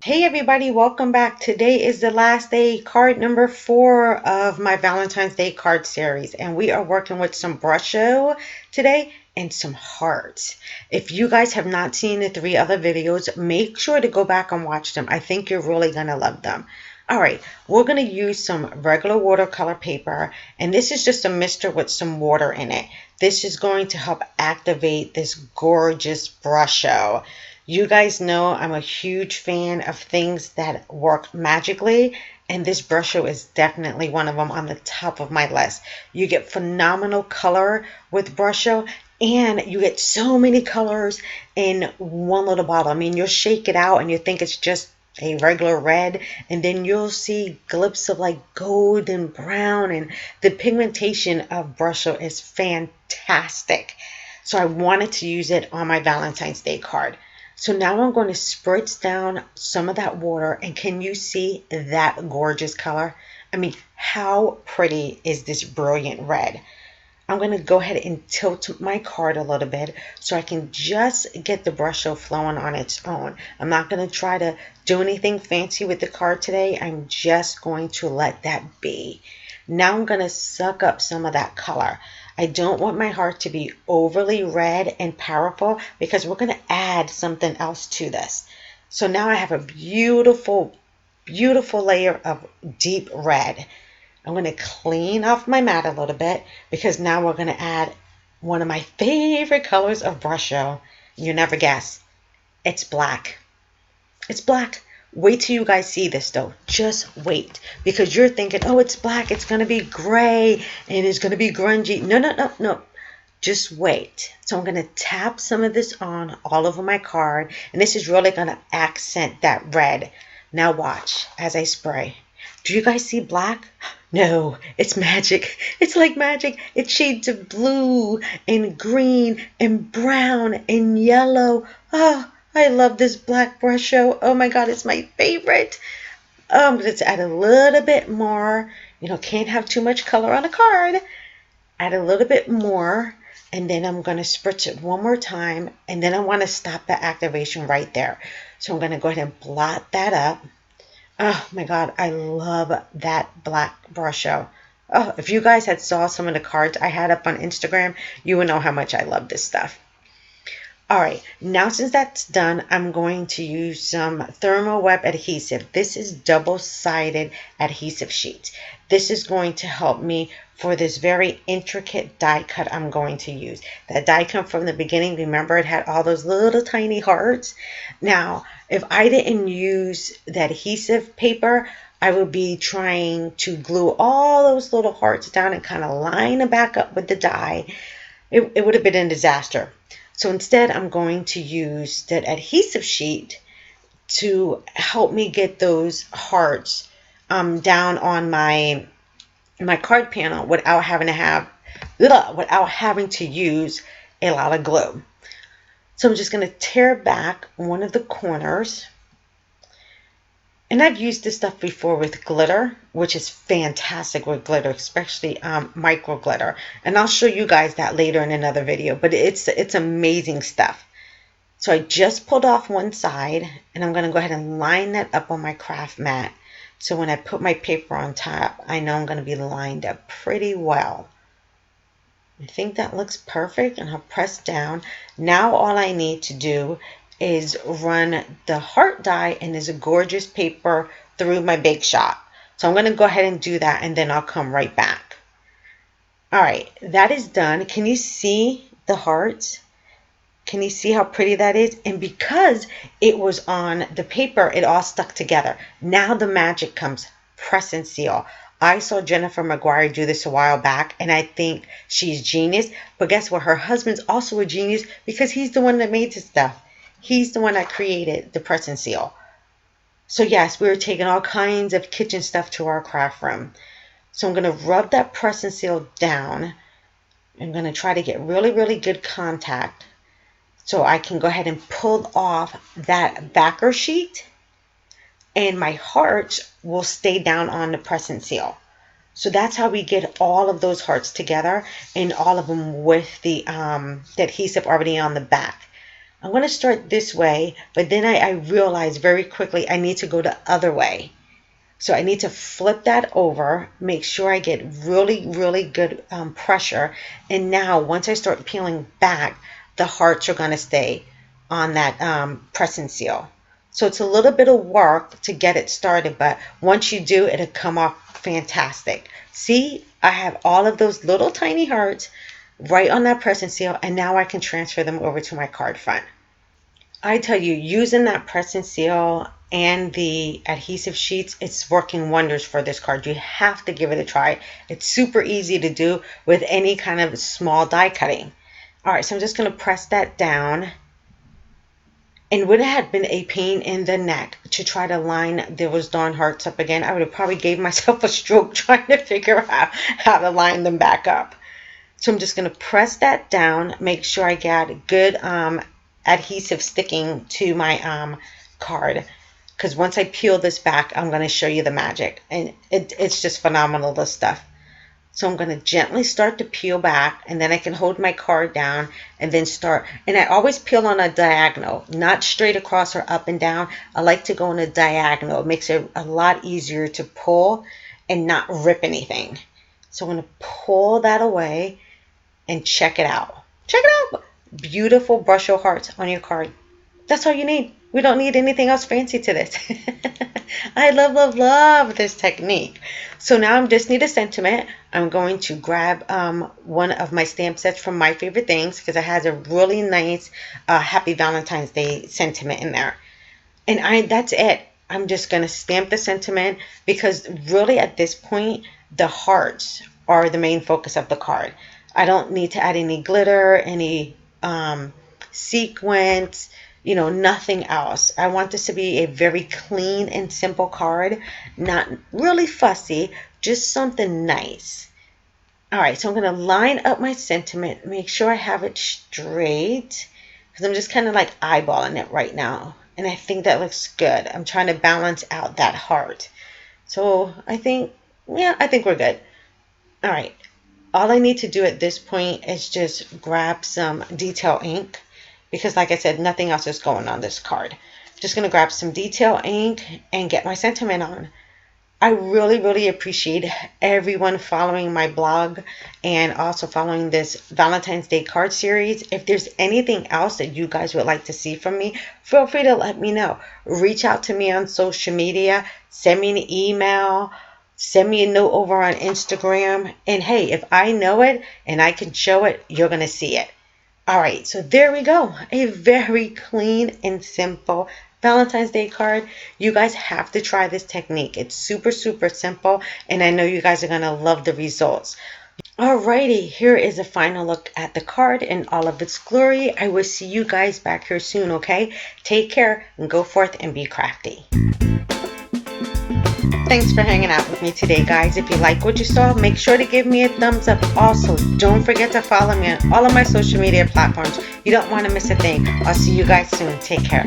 Hey everybody, welcome back. Today is the last day, card number 4 of my Valentine's Day card series, and we are working with some brusho today and some hearts. If you guys have not seen the 3 other videos, make sure to go back and watch them. I think you're really going to love them. Alright, we're going to use some regular watercolor paper, and this is just a mister with some water in it. This is going to help activate this gorgeous brusho. You guys know I'm a huge fan of things that work magically, and this brusho is definitely one of them on the top of my list. You get phenomenal color with brusho, and you get so many colors in one little bottle. I mean, you'll shake it out and you think it's just a regular red, and then you'll see glimpses of like gold and brown, and the pigmentation of brusho is fantastic. So I wanted to use it on my Valentine's Day card. So now I'm going to spritz down some of that water, and can you see that gorgeous color? I mean, how pretty is this brilliant red? I'm going to go ahead and tilt my card a little bit so I can just get the brusho flowing on its own. I'm not going to try to do anything fancy with the card today. I'm just going to let that be. Now I'm going to suck up some of that color. I don't want my heart to be overly red and powerful because we're going to add something else to this. So now I have a beautiful, beautiful layer of deep red. I'm going to clean off my mat a little bit because now we're going to add one of my favorite colors of brusho. You never guess. It's black. It's black. Wait till you guys see this though. Just wait, because you're thinking, oh, it's black, it's going to be gray and it's going to be grungy. No, no, no, no. Just wait. So I'm going to tap some of this on all over my card, and this is really going to accent that red. Now watch as I spray. Do you guys see black? No, it's magic. It's like magic. It's shades of blue and green and brown and yellow. Oh, I love this black brusho. Oh my God, it's my favorite. I'm going to add a little bit more. Can't have too much color on a card. Add a little bit more, and then I'm going to spritz it one more time, and then I want to stop the activation right there. So I'm going to go ahead and blot that up. Oh my God, I love that black brusho. Oh, if you guys had saw some of the cards I had up on Instagram, you would know how much I love this stuff. All right, now since that's done, I'm going to use some thermal web adhesive. This is double-sided adhesive sheet. This is going to help me for this very intricate die cut I'm going to use. That die cut from the beginning, remember it had all those little tiny hearts? Now, if I didn't use the adhesive paper, I would be trying to glue all those little hearts down and kind of line them back up with the die. It would have been a disaster. So instead, I'm going to use that adhesive sheet to help me get those hearts down on my card panel without having to use a lot of glue. So I'm just going to tear back one of the corners. And I've used this stuff before with glitter, which is fantastic with glitter, especially micro glitter. And I'll show you guys that later in another video, but it's amazing stuff. So I just pulled off one side, and I'm going to go ahead and line that up on my craft mat. So when I put my paper on top, I know I'm going to be lined up pretty well. I think that looks perfect, and I'll press down. Now all I need to do is run the heart die in this gorgeous paper through my Bake Shop. So I'm going to go ahead and do that, and then I'll come right back. All right, that is done. Can you see the hearts? Can you see how pretty that is? And because it was on the paper, it all stuck together. Now the magic comes. Press and seal. I saw Jennifer McGuire do this a while back, and I think she's genius. But guess what? Her husband's also a genius because he's the one that made this stuff. He's the one that created the press and seal. So yes, we were taking all kinds of kitchen stuff to our craft room. So I'm going to rub that press and seal down. I'm going to try to get really, really good contact so I can go ahead and pull off that backer sheet, and my hearts will stay down on the press and seal. So that's how we get all of those hearts together, and all of them with the adhesive already on the back. I'm going to start this way, but then I realized very quickly I need to go the other way. So I need to flip that over, make sure I get really, really good pressure. And now once I start peeling back, the hearts are going to stay on that press and seal. So it's a little bit of work to get it started, but once you do, it'll come off fantastic. See, I have all of those little tiny hearts right on that press and seal, and now I can transfer them over to my card front. I tell you, using that press and seal and the adhesive sheets, it's working wonders for this card. You have to give it a try. It's super easy to do with any kind of small die cutting. All right, so I'm just going to press that down. And would it have been a pain in the neck to try to line those darn hearts up again? I would have probably gave myself a stroke trying to figure out how to line them back up. So I'm just going to press that down, make sure I get good adhesive sticking to my card, because once I peel this back, I'm going to show you the magic, and it's just phenomenal, this stuff. So I'm going to gently start to peel back, and then I can hold my card down and then start. And I always peel on a diagonal, not straight across or up and down. I like to go on a diagonal. It makes it a lot easier to pull and not rip anything. So I'm going to pull that away and check it out. Check it out. Beautiful brush-o hearts on your card. That's all you need. We don't need anything else fancy to this. I love, love, love this technique. So now I just need a sentiment. I'm going to grab one of my stamp sets from My Favorite Things, because it has a really nice Happy Valentine's Day sentiment in there. And that's it. I'm just going to stamp the sentiment, because really at this point, the hearts are the main focus of the card. I don't need to add any glitter, any sequins, nothing else. I want this to be a very clean and simple card, not really fussy, just something nice. All right, so I'm going to line up my sentiment, make sure I have it straight, because I'm just kind of like eyeballing it right now. And I think that looks good. I'm trying to balance out that heart. So I think we're good. All right. All I need to do at this point is just grab some detail ink, because like I said, nothing else is going on this card. Just going to grab some detail ink and get my sentiment on. I really, really appreciate everyone following my blog and also following this Valentine's Day card series. If there's anything else that you guys would like to see from me, feel free to let me know. Reach out to me on social media, send me an email, send me a note over on Instagram. And hey, if I know it and I can show it, you're going to see it. All right, so there we go. A very clean and simple Valentine's Day card. You guys have to try this technique. It's super, super simple, and I know you guys are going to love the results. Alrighty, here is a final look at the card in all of its glory. I will see you guys back here soon, okay? Take care and go forth and be crafty. Thanks for hanging out with me today, guys. If you like what you saw, make sure to give me a thumbs up. Also, don't forget to follow me on all of my social media platforms. You don't want to miss a thing. I'll see you guys soon. Take care.